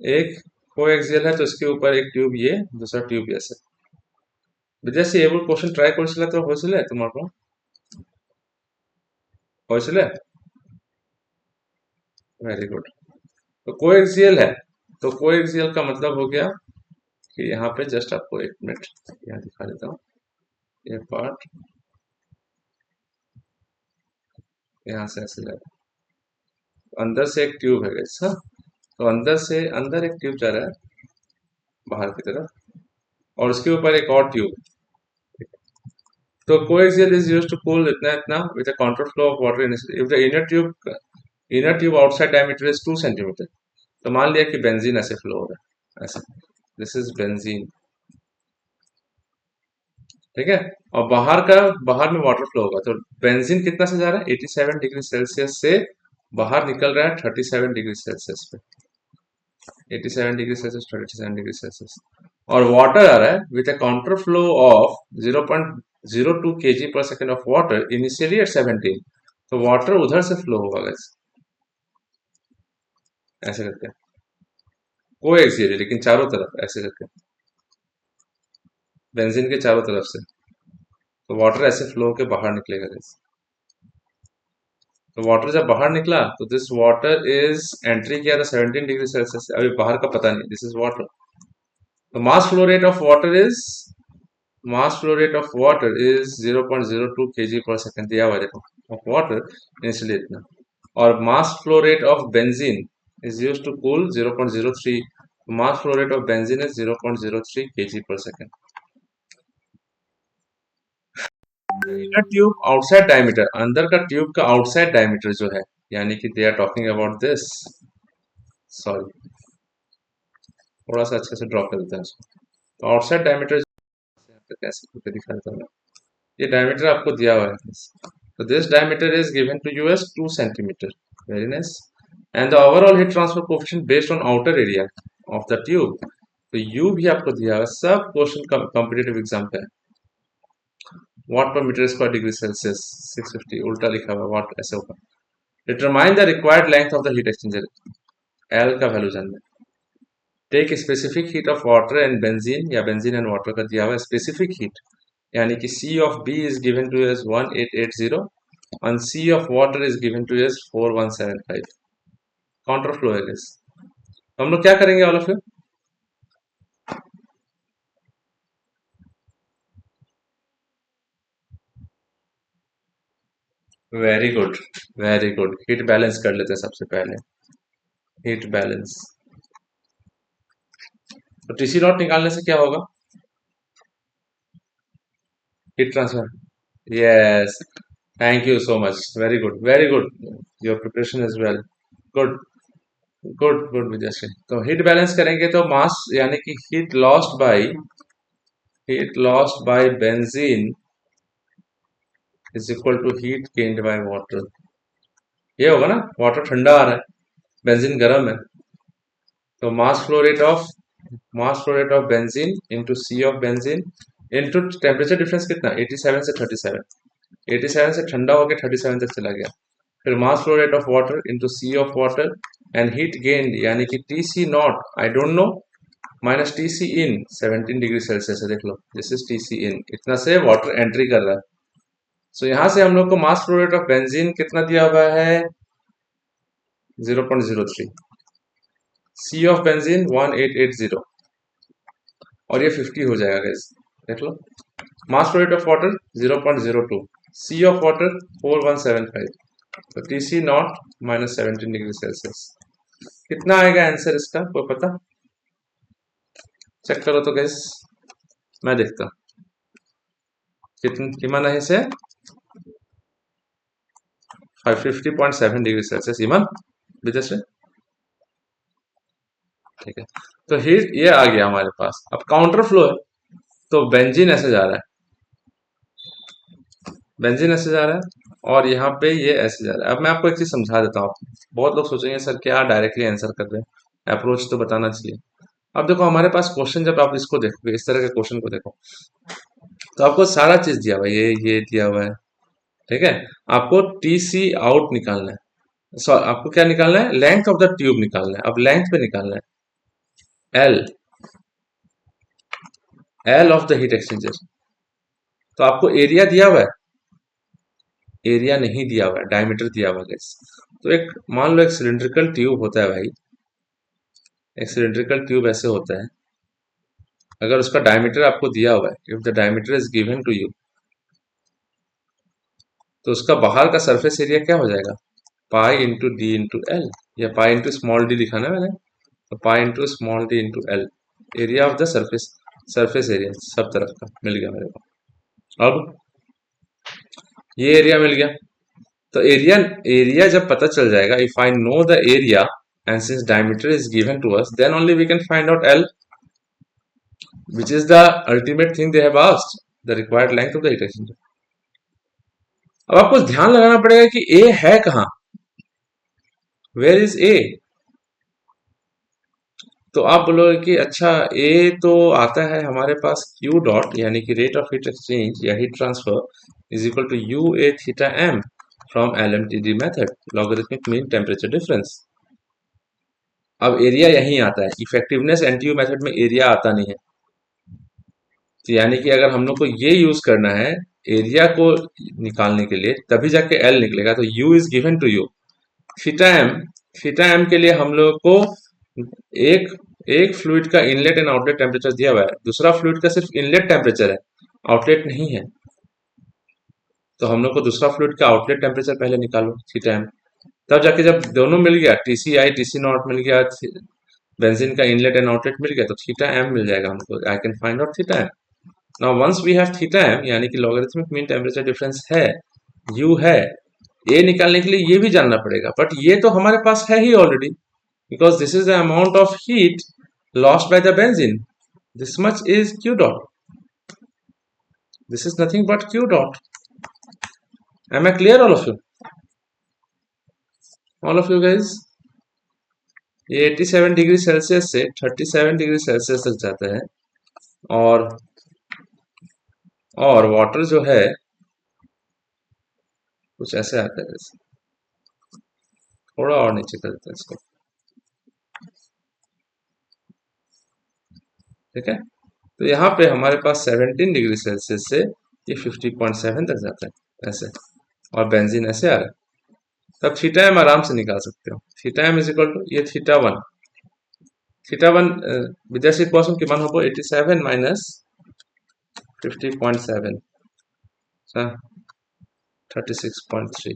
एक कोएक्सियल है तो इसके ऊपर एक ट्यूब ये, दूसरा ट्यूब ऐसे, বিদেশি এইবোৰ কোশ্চেন ট্ৰাই কৰিছিলে তো হৈছিলে তোমাৰ পৰা হৈছিলে वेरी गुड तो कोएक्सियल है तो कोएक्सियल का मतलब हो गया कि यहाँ पे जस्ट आपको एक मिनट यहाँ दिखा देता हूँ ये पार्ट यहाँ से ऐसे जाएगा अंदर से एक ट्यूब है guys, हाँ तो अंदर से अंदर एक ट्यूब जा रहा है बाहर की तरफ और उसके ऊपर एक और ट्यूब तो coaxial is used to cool इतना इतना with a counter flow of water in if the inner tube outside diameter is 2 centimeter तो मान लिया कि बेंजीन ऐसे फ्लो हो रहा है ऐसे दिस इज बेंजीन ठीक है और बाहर में वाटर फ्लो होगा तो बेंजीन कितना से जा रहा है 87 डिग्री सेल्सियस से बाहर निकल रहा है 37 डिग्री सेल्सियस पे 87 डिग्री सेल्सियस 37 डिग्री सेल्सियस और वाटर आ रहा है with a counter flow of 0.02 kg पर second of water initially at 17 तो वाटर उधर से फ्लो होगा guys, ऐसे करके कोएक्सियल लेकिन चारों तरफ ऐसे करके बेंजीन के चारों तरफ से तो वाटर ऐसे फ्लो होके बाहर निकलेगा guys. तो वाटर जब बाहर निकला तो दिस वाटर इज एंट्री किया था 17 डिग्री सेल्सियस से अभी बाहर का पता नहीं दिस इज वाटर तो mass flow rate of water is 0.02 kg per second दिया हुआ है देखो of water इनिशियली इतना और mass flow rate of benzene is used to cool 0.03 mass flow rate of benzene is 0.03 kg per second inner tube outside diameter अंदर का tube का outside diameter जो है यानी कि they are talking about this sorry थोड़ा सा अच्छे से ड्रॉ कर देते हैं इसको तो आउटसाइड डायमीटर कैसे करके दिखा देता हूँ ये डायमीटर आपको दिया हुआ है तो this diameter is given to you as 2 centimetre very nice and the overall heat transfer coefficient based on outer area of the tube तो यू भी आपको दिया हुआ सब क्वेश्चन कॉम्पिटिटिव एग्जाम पे वाट पर मीटर स्क्वायर डिग्री सेल्सियस 650 उल्टा लिखा हुआ वाट ऐसे होगा determine the required length of the heat exchanger L का वैल्यू जानना take specific heat of water and benzene या बेंजीन एंड वाटर का दिया हुआ स्पेसिफिक हीट यानी कि C of B is given to as 1880 and C of water is given to as 4175 counter flow है this हम लोग क्या करेंगे all of you very good very good heat balance कर लेते हैं सबसे पहले हीट बैलेंस तो टीसी नॉट निकालने से क्या होगा heat transfer yes thank you so much very good your preparation is well good good good Vijayshree तो हीट बैलेंस करेंगे तो मास यानी कि heat lost by benzene is equal to heat gained by water ये होगा ना वाटर ठंडा आ रहा है बेंजीन गर्म है तो mass flow rate of benzene into C of benzene into temperature difference कितना 87 से 37 87 से ठंडा होकर 37 तक चला गया फिर mass flow rate of water into C of water and heat gained यानी कि T C not I don't know minus T C in 17 degree Celsius है देख लो this is T C in इतना से वाटर एंट्री कर रहा है सो यहाँ से हम लोग को मास फ्लो रेट ऑफ बेंजीन कितना दिया हुआ है 0.03 सी ऑफ बेंजीन 1880 और ये 50 हो जाएगा गाइस देख लो mass flow rate of water 0.02 C of water 4175 तो T C not minus 17 degree Celsius कितना आएगा आंसर इसका कोई पता चेक करो तो गाइस मैं देखता कितना है से 550.7 डिग्री सेल्सियस ईमान विजय से ठीक है तो हीट ये आ गया हमारे पास अब काउंटर फ्लो है तो बेंजीन ऐसे जा रहा है बेंजीन ऐसे जा रहा है और यहाँ पे ये ऐसे जा रहा है अब मैं आपको एक चीज समझा देता हूँ बहुत लोग सोचेंगे सर क्या डायरेक्टली आंसर कर रहे हैं अप्रोच तो बताना चाहिए अब देखो हमारे पास क्वेश्चन जब आप इसको देखोगे इस तरह के क्वेश्चन को देखो तो आपको सारा चीज दिया हुआ है ये दिया हुआ है ठीक है आपको टी सी आउट निकालना है आपको क्या निकालना है लेंथ ऑफ द ट्यूब निकालना है अब लेंथ पे निकालना है L of the heat exchanger तो आपको एरिया दिया हुआ है, एरिया नहीं दिया हुआ है, डायमीटर दिया हुआ है guys। तो एक मान लो एक सिलिंड्रिकल ट्यूब होता है भाई, एक सिलिंड्रिकल ट्यूब ऐसे होता है, अगर उसका डायमीटर आपको दिया हुआ है, if the diameter is given to you, तो उसका बाहर का सरफेस एरिया क्या हो जाएगा, pi into D into L, या पाई इंटू स्मॉल डी लिखा ना मैंने, तो pi into small D into L, area of the surface, surface area सब तरफ का मिल गया मेरे को। अब ये एरिया मिल गया, तो एरिया एरिया जब पता चल जाएगा, if I know the area and since diameter is given to us, then only we can find out L, which is the ultimate thing they have asked, the required length of the heat exchanger। अब आपको ध्यान लगाना पड़ेगा कि ए है कहां, where is a. तो आप बोलोगे कि अच्छा ए तो आता है हमारे पास क्यू डॉट, यानी कि रेट ऑफ हीट एक्सचेंज या heat transfer is equal to U A theta M from LMTD method, logarithmic mean temperature difference. अब एरिया यहीं आता है, इफेक्टिवनेस एनटीयू मेथड में एरिया आता नहीं है, तो यानी कि अगर हम लोग को ये यूज करना है एरिया को निकालने के लिए, तभी जाके एल निकलेगा। तो U is given to you theta M, theta M के लिए हम लोग को एक एक फ्लूइड का इनलेट एंड आउटलेट टेम्परेचर दिया हुआ है, दूसरा फ्लूइड का सिर्फ इनलेट टेम्परेचर है, आउटलेट नहीं है। तो हम लोग को दूसरा फ्लूइड का आउटलेट टेम्परेचर पहले निकालो थीटा एम, तब जाके जब दोनों मिल गया, टीसी आई टीसी नॉट मिल गया, बेंजीन का इनलेट एंड आउटलेट मिल गया, तो थीटा एम मिल जाएगा हमको, I can find out theta M. Now once we have theta M, यानी कि लॉगरिथमिक मीन टेम्परेचर डिफरेंस है, यू है, ए निकालने के लिए ये भी जानना पड़ेगा, बट ये तो हमारे पास है ही already, because this is the amount of heat lost by the benzene, this much is Q dot, this is nothing but Q dot. Am I clear all of you, all of you guys? ये 87 degree Celsius से 37 degree Celsius तक जाता है, और water जो है कुछ ऐसे आता है, जैसे थोड़ा और नीचे कर देते हैं इसको, ठीक है। तो यहाँ पे हमारे पास 17 डिग्री सेल्सियस से ये 50.7 तक जाता है ऐसे, और बेंजीन ऐसे आ रहा है, तब थीटा एम आराम से निकाल सकते हो। Theta M is equal to ये थीटा वन, थीटा वन विद्यार्थी कोसम किमान होबो 87 माइनस 50.7 36.3,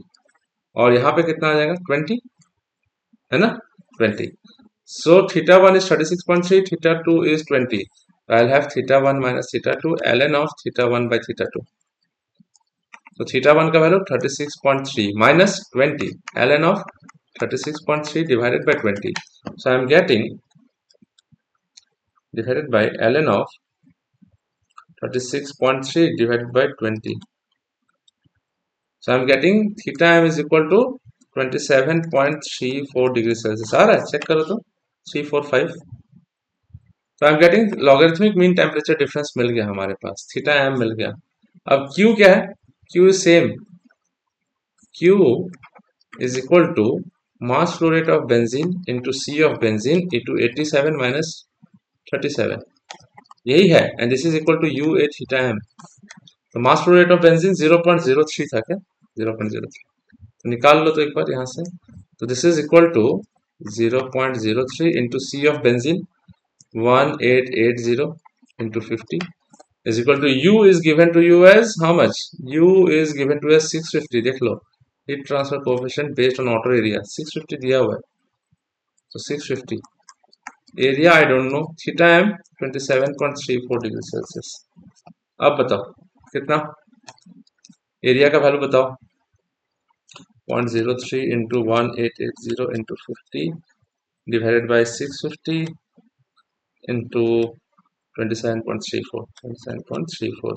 और यहाँ पे कितना आ जाएगा 20, है ना 20। So theta 1 is 36.3, theta 2 is 20. I'll have theta 1 minus theta 2 ln of theta 1 by theta 2. So theta 1 का value 36.3 minus 20 ln of 36.3 divided by 20. So I'm getting divided by ln of 36.3 divided by 20. So I'm getting theta m is equal to 27.34 degree Celsius आ रहा है, check करो तो 345। तो I am getting logarithmic mean temperature difference मिल गया हमारे पास, theta M मिल गया। अब क्यू क्या है, Q is same, Q is equal to mass flow rate of benzene into C of benzene into 87 minus 37, यही है, and this is equal to U A theta M. तो mass flow rate of benzene 0.03 था क्या, 0.03, तो निकाल लो तो एक बार यहाँ से, तो this is equal to 0.03 into C of benzene 1880 into 50 is equal to u is given to you as how much, u is given to as 650, देख लो heat transfer coefficient based on outer area 650 दिया हुआ है, तो 650 area I don't know, theta m 27.34 degree Celsius. अब बताओ कितना area का value बताओ, 0.03 into 1880 into 50 divided by 650 into 27.34.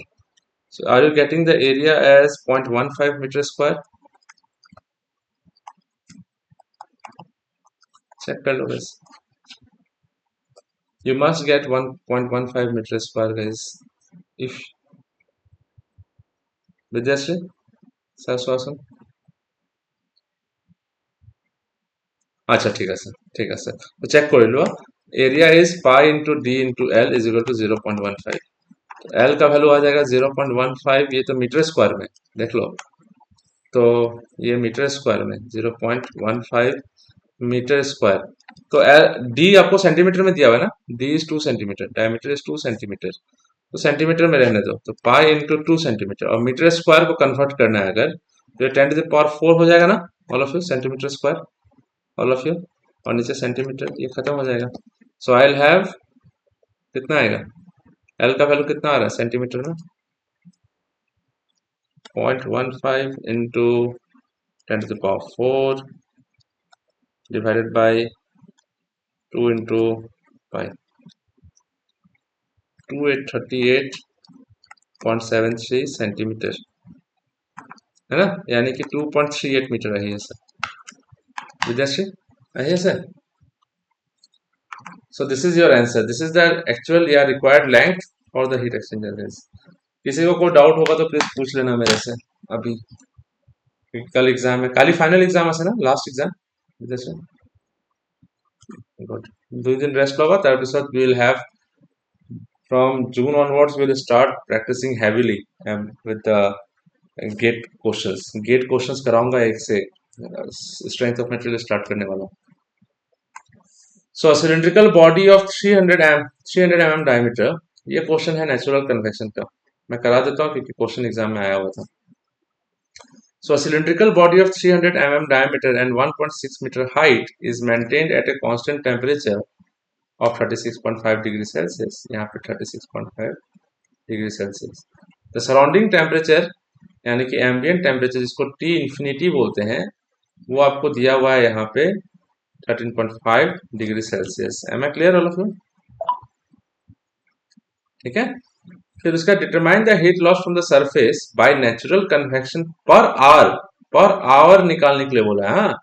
So are you getting the area as 0.15 meter square? Check कर लो guys. You must get 1.15 meter square guys. If Vidyashree सरस्वासन, अच्छा ठीक है sir, ठीक है सर, तो चेक कर लो, area is pi into D into L is equal to 0.15। तो एल का वैल्यू आ जाएगा 0.15, ये तो मीटर स्क्वायर में देख लो। तो ये मीटर स्क्वायर में 0.15 मीटर स्क्वायर। तो डी आपको सेंटीमीटर में दिया हुआ है ना, D is 2 centimetre, diameter is 2 centimetre, तो सेंटीमीटर में रहने दो। तो पाई इंटू 2 सेंटीमीटर, और मीटर स्क्वायर को कन्वर्ट करना है अगर, तो ये 10⁴ हो जाएगा ना, all of you, centimetre square, all of you, और नीचे सेंटीमीटर, ये खत्म हो जाएगा। सो आई विल हैव, कितना आएगा, एल का वैल्यू कितना आ रहा है सेंटीमीटर में, 0.15 into 10⁴ divided by 2 into pi, 2838.73 centimetre, है ना, यानी कि 2.38 मीटर है ये सर, विद्याश्री है ये sir. So this is your answer. This is the actual या required length for the heat exchanger is. किसी को कोई डाउट होगा तो प्लीज पूछ लेना मेरे से अभी, क्योंकि कल एग्जाम है, कल ही फाइनल एग्जाम আছে না, লাস্ট এক্সাম বুঝেছো। গুড, 2 দিন রেস্ট পাবা, তারপর we will have from June onwards we will start practicing heavily with the gate questions. Gate questions कराऊंगा एक से, स्ट्रेंथ ऑफ मटेरियल स्टार्ट करने वाला हूँ। So a cylindrical body of 300 mm diameter, ये क्वेश्चन है नेचुरल कन्वेक्शन का, मैं करा देता हूँ क्योंकि क्वेश्चन एग्जाम में आया हुआ था। So a cylindrical body of 300 mm diameter and 1.6 meter height is maintained at a constant temperature of 36.5 degree Celsius, यहाँ पे 36.5 degree Celsius. The surrounding temperature यानी कि एम्बियंट टेम्परेचर जिसको T इंफिनिटी बोलते हैं, वो आपको दिया हुआ है यहाँ पे 13.5 degree Celsius. Am I clear all of you, ठीक है। फिर उसका determine the heat loss from the surface by natural convection per hour निकालने के लिए बोला है। हाँ,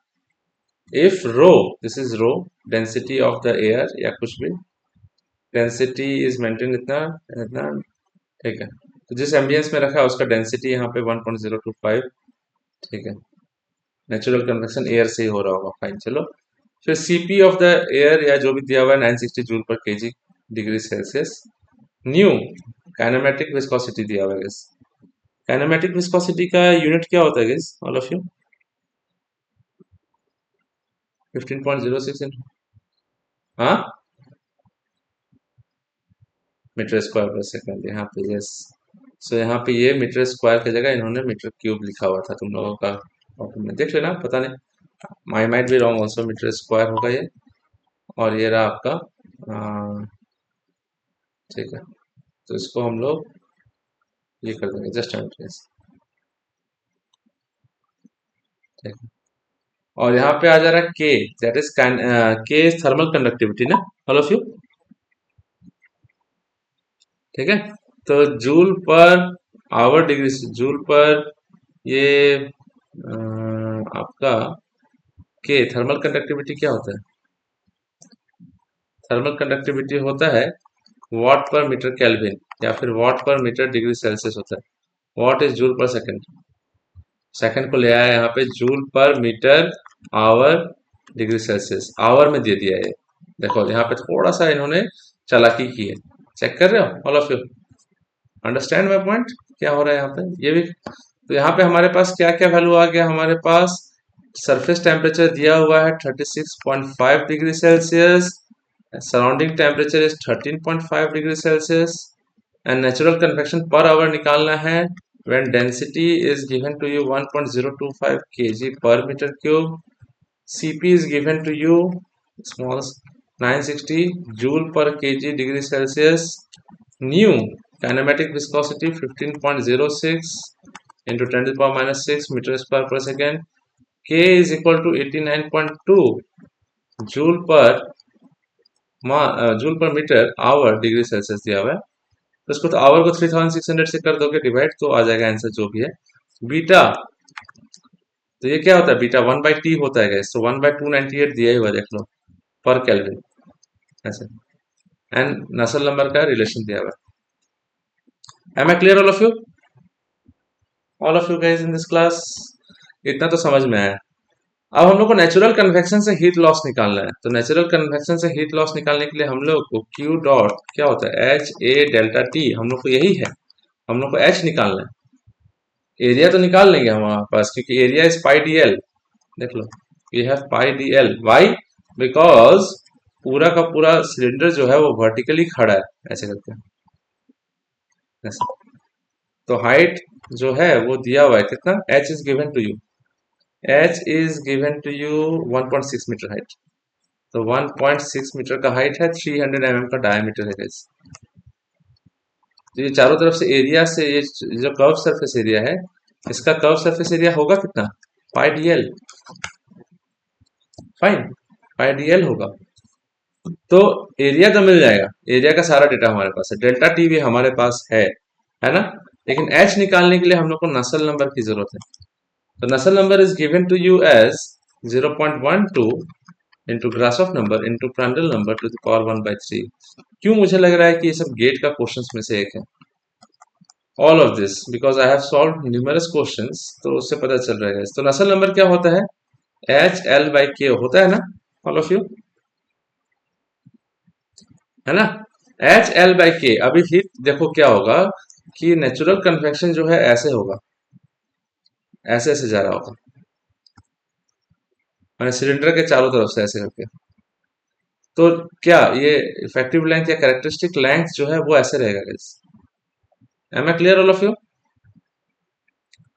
if rho, this is rho, density of the air या कुछ भी, डेंसिटी इज मेंटेन इतना इतना, ठीक है। तो जिस एम्बियंस में रखा है उसका डेंसिटी यहाँ पे 1.025, ठीक है। नेचुरल कन्वेक्शन एयर से ही हो रहा होगा, फाइन, चलो। फिर सीपी ऑफ द एयर या जो भी दिया हुआ है 960 joule per KG degree Celsius. New kinematic viscosity दिया हुआ है गाइस, काइनेमेटिक विस्कोसिटी का यूनिट क्या होता है गाइस, ऑल ऑफ यू, 15.06 हाँ, मीटर स्क्वायर पर सेकंड यहाँ पे, यस। सो यहाँ पे ये मीटर स्क्वायर की जगह इन्होंने मीटर क्यूब लिखा हुआ था, तुम लोगों का में देख लेना, पता नहीं, माई माइट भी रॉन्ग ऑल्सो, मीटर स्क्वायर होगा ये, और ये रहा आपका, ठीक है। तो इसको हम लोग ये कर देंगे, जस्ट एंट्रीज, ठीक है। और यहाँ पे आ जा रहा है के, दैट इज के थर्मल कंडक्टिविटी ना, ऑल ऑफ यू, ठीक है। तो joule per hour degree, joule पर ये आपका के थर्मल कंडक्टिविटी क्या होता है, थर्मल कंडक्टिविटी होता है वॉट पर मीटर केल्विन या फिर what per metre degree Celsius होता है। Watt is joule per second, second को ले आया यहाँ पे joule per metre hour degree Celsius, hour में दे दिया है। देखो यहाँ पे थोड़ा सा इन्होंने चालाकी की है, चेक कर रहे हो all of you, understand my point, क्या हो रहा है यहाँ पे, ये भी। तो यहाँ पे हमारे पास क्या क्या वैल्यू आ गया, हमारे पास सरफेस टेम्परेचर दिया हुआ है 36.5 degree Celsius, surrounding temperature is 13.5 degree Celsius, and natural convection per our निकालना है when density is given to you 1.025 kg per meter cube, Cp is given to you small 960 joule per kg degree Celsius, new kinematic viscosity 15.06 into 10 to the power minus 6 meter square per second, K is equal to 89.2 joule per meter hour degree Celsius दिया हुआ है। तो इसको तो our को 3600 से कर दोगे डिवाइड, तो आ जाएगा आंसर जो भी है। बीटा, तो ये क्या होता है, बीटा 1/T होता है गैस, तो 1/298 दिया ही हुआ देख लो पर केल्विन ऐसे, एंड नसल नंबर का रिलेशन दिया हुआ है। Am I clear all of you, all of you guys in this class, इतना तो समझ में आया। अब हम लोग को नेचुरल कन्वेक्शन से हीट लॉस निकालना है। तो नेचुरल कन्वेक्शन से हीट लॉस निकालने के लिए हम लोग को Q डॉट क्या होता है, एच ए डेल्टा टी, हम लोग को यही है, हम लोग को एच निकालना है। एरिया तो निकाल लेंगे हमारे पास, क्योंकि area is pi D L. देख लो, ये है पाई डी एल। वाई? बिकॉज पूरा का पूरा सिलेंडर जो है वो वर्टिकली खड़ा है, ऐसे करके ऐसे। तो हाइट जो है वो दिया हुआ है कितना, H is given to you, H is given to you 1.6 metre height. तो 1.6 मीटर का हाइट है, 300 mm का डायमीटर है guys। तो ये चारों तरफ से एरिया से, ये जो कर्व सरफेस एरिया है, इसका कर्व सरफेस एरिया होगा कितना, पाई डी एल। फाइन, पाई डी एल होगा। तो एरिया तो मिल जाएगा, एरिया का सारा डेटा हमारे पास है, डेल्टा टी भी हमारे पास है ना। लेकिन एच निकालने के लिए हम लोग को नसल नंबर की जरूरत है। तो Nusselt number is given to you as 0.12 into Grashof number into Prandtl number to the power 1/3। क्यों मुझे लग रहा है कि ये सब गेट का क्वेश्चंस में से एक है? All of this because I have solve numerous questions, तो उससे पता चल रहा है। तो नसल नंबर क्या होता है, एच एल बाई के होता है ना, ऑल ऑफ यू, है ना। एच एल बाई के। अभी हीट देखो क्या होगा कि नेचुरल कन्वेक्शन जो है ऐसे होगा, ऐसे ऐसे जा रहा होगा, मैंने सिलेंडर के चारों तरफ से ऐसे करके। तो क्या ये इफेक्टिव लेंथ या कैरेक्टरिस्टिक लेंथ जो है वो ऐसे रहेगा guys. Am I clear all of you?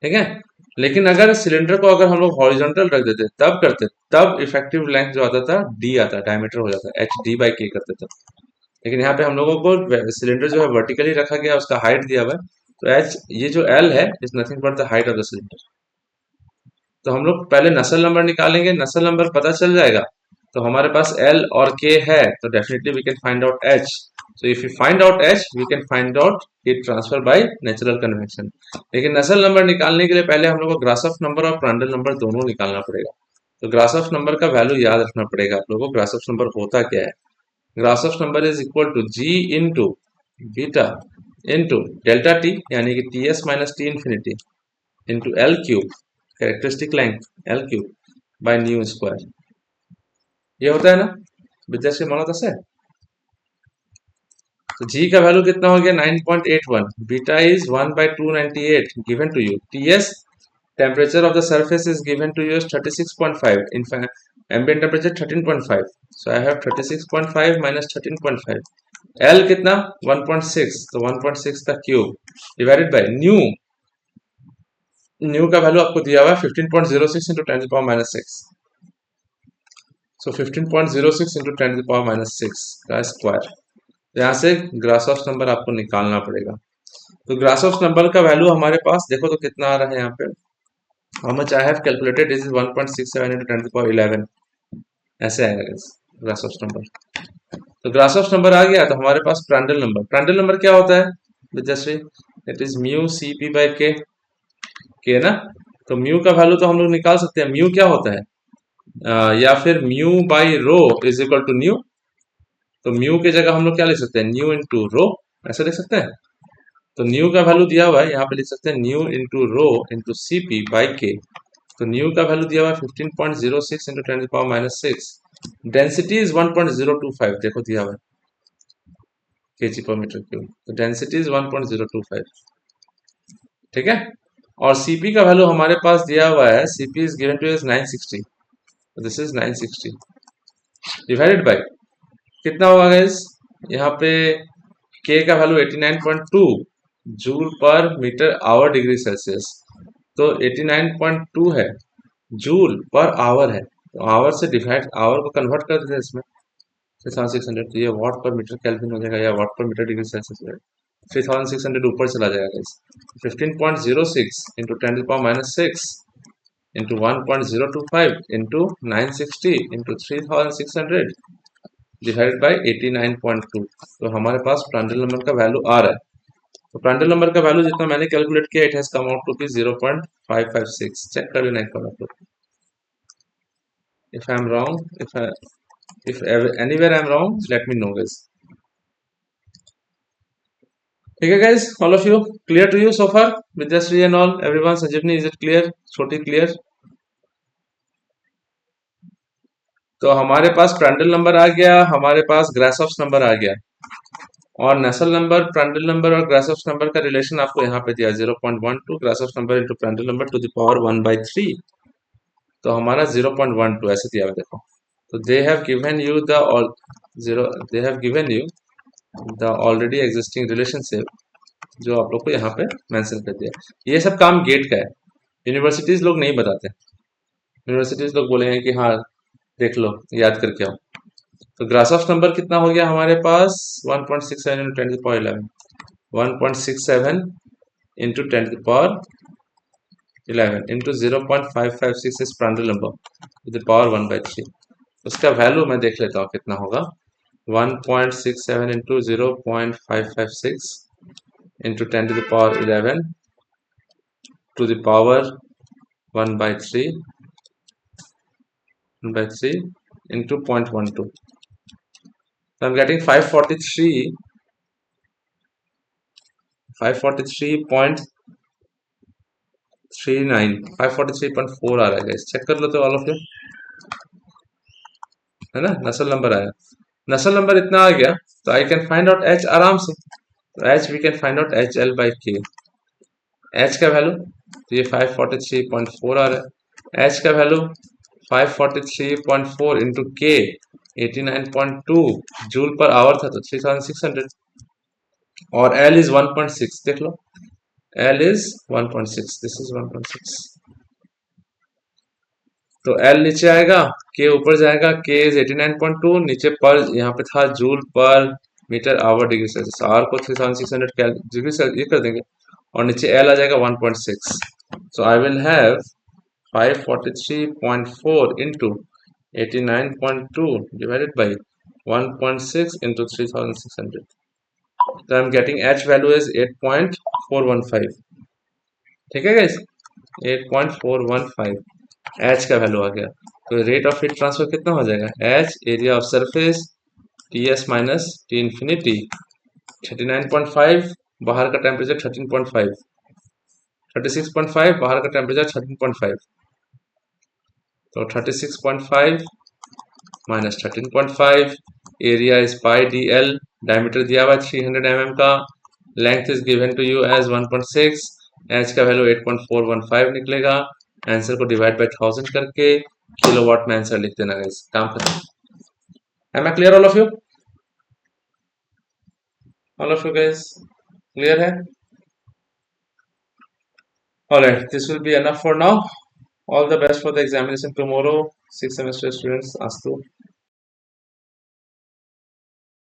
ठीक है। लेकिन अगर सिलेंडर को अगर हम लोग हॉरिजॉन्टल रख देते तब करते, तब इफेक्टिव लेंथ जो आता था डी आता, डायमीटर हो जाता, एच डी बाई के करते थे। लेकिन यहाँ पे हम लोगों को सिलेंडर जो है वर्टिकली रखा गया, उसका हाइट दिया हुआ है। तो एच, ये जो एल है, is nothing but the height of the cylinder. तो हम लोग पहले नसल नंबर निकालेंगे, नसल नंबर पता चल जाएगा तो हमारे पास एल और के है, तो definitely we can find out H. So if you find out H, we can find out heat transfer by natural convection. लेकिन नसल नंबर निकालने के लिए पहले हम लोग को ग्रासॉफ नंबर और प्रांडल नंबर दोनों निकालना पड़ेगा। तो ग्रासॉफ नंबर का वैल्यू याद रखना पड़ेगा आप लोगों को। ग्रासॉफ नंबर होता क्या है, Grashof number is equal to G into beta into delta T, यानी कि T S minus T infinity into L cube, characteristic length L cube by nu square. ये होता है ना विद्याश्री, मानो तो है। तो जी का वैल्यू कितना हो गया, 9.81। Beta is 1/298 given to you. TS, temperature of the surface is given to you 36.5, in ambient temperature 13.5। So I have 36.5 minus 13.5। L कितना, 1.6, तो 1.6 का cube divided by nu. Nu का वैल्यू आपको दिया हुआ है 15.06 इंटू 10⁻⁻6। सो 15.06 इंटू 10⁻⁻6 का स्क्वायर। यहाँ से ग्रासॉफ नंबर आपको निकालना पड़ेगा। तो ग्रासॉफ नंबर का वैल्यू हमारे पास देखो तो कितना आ रहा है यहाँ पे, how much I have calculated, this is 1.67 into 10⁻11, ऐसे आएगा ग्रासॉफ नंबर। तो ग्रासॉफ नंबर आ गया, तो हमारे पास प्रांडल नंबर, प्रांडल नंबर क्या होता है Vidyashree, it is mu C P by K ना। तो म्यू का वैल्यू तो हम लोग निकाल सकते हैं, म्यू क्या होता है, या फिर mu by rho is equal to nu. तो म्यू की जगह हम लोग क्या लिख सकते हैं, न्यू इंटू रो, ऐसे लिख सकते हैं। तो न्यू का वैल्यू दिया हुआ है, यहाँ पे लिख सकते हैं nu into rho into C P by K. तो न्यू का वैल्यू दिया हुआ है 15.06 इंटू 10⁻⁻6। डेंसिटी इज 1.025, देखो दिया हुआ है केजी पर मीटर क्यूब। तो डेंसिटी इज 1.025, ठीक है। और सीपी का वैल्यू हमारे पास दिया हुआ है, CP is given to is 960, this is 960 divided by कितना होगा गाइस, यहाँ पे के का value 89.2 joule per metre hour degree Celsius. तो 89.2 है, जूल पर आवर है, तो आवर से डिवाइड, आवर को कन्वर्ट कर देते हैं इसमें 3600, तो ये वाट पर मीटर केल्विन हो जाएगा या वाट पर मीटर डिग्री सेल्सियस हो जाएगा। 3600 ऊपर चला जाएगा इस 15.06 into 10⁻⁻6 into 1.025 into 960 into 3600 divided by 89.2। तो हमारे पास प्रांडल नंबर का वैल्यू आ रहा है। तो प्रांडल नंबर का वैल्यू जितना मैंने कैलकुलेट किया, it has come out to be 0.556। Check कर लेना एक बार आप लोग, if I am wrong, if anywhere I am wrong, let me know guys। ठीक है guys, all of you clear to you so far, Vidyashree and all, everyone, Sanjeevani, is it clear, Choti clear? तो हमारे पास Prandtl number आ गया, हमारे पास ग्रासॉफ्स number आ गया, और नेसल number, Prandtl number और ग्रासॉफ्स number का रिलेशन आपको यहाँ पे दिया 0.12 Grashof's number into Prandtl number to the power 1/3। तो हमारा 0.12 ऐसे दिया हुआ देखो। तो they have given you the all zero they have given you the already existing relationship, जो आप लोग को यहाँ पे मेंशन कर दिया। ये सब काम गेट का है, यूनिवर्सिटीज लोग नहीं बताते। यूनिवर्सिटीज लोग बोलेंगे कि हाँ देख लो, याद करके आओ। तो ग्रासॉफ्स नंबर कितना हो गया हमारे पास 1.67 into 10 to the power 11, 1.67 into 10 to the power 11 into 0.556 is Prandtl number to the power 1/3। उसका वैल्यू मैं देख लेता हूँ कितना होगा। 1.67 into 0.556 into 10 to the power 11 to the power 1/3 into 0.12. So I'm getting 543.39, 543.4 आ रहा है गाइस, चेक कर लो तो ऑल ऑफ यू, है ना। नसल नंबर आया, नसल नंबर इतना आ गया, तो आई कैन फाइंड आउट एच आराम से। तो H we can find out H L by के। एच का वैल्यू, तो ये 543.4 आ रहा है। एच का वैल्यू 543.4 इंटू के 89.2 जूल पर आवर था, तो 3600। और L इज 1.6, देख लो, L इज 1.6, दिस इज 1.6। तो L नीचे आएगा, K ऊपर जाएगा, K इज 89.2, नीचे पर यहाँ पे था joule per metre hour degree Celsius, R को 3600 डिग्री सेल्सियस ये कर देंगे, और नीचे L आ जाएगा 1.6। सो I will have 543.4 into 89.2 divided by 1.6 into 3600. So I'm getting H value is 8.415. ठीक है गाइस, 8.415 H का वैल्यू आ गया। तो रेट ऑफ हीट ट्रांसफर कितना हो जाएगा, H area of surface Ts minus T infinity 39.5, बाहर का टेम्परेचर 13.5, 36.5 बाहर का टेम्परेचर 13.5, तो 36.5 minus 13.5, area is pi D L, diameter दिया हुआ 300 mm का, length is given to you as 1.6, H का वैल्यू 8.415 निकलेगा। आंसर को डिवाइड बाय 1000 करके किलोवाट में आंसर लिख देना गाइस, काम खत्म। Am I clear all of you? All of you guys clear है? Alright, this will be enough for now. All the best for the examination tomorrow, 6th semester students. Astu.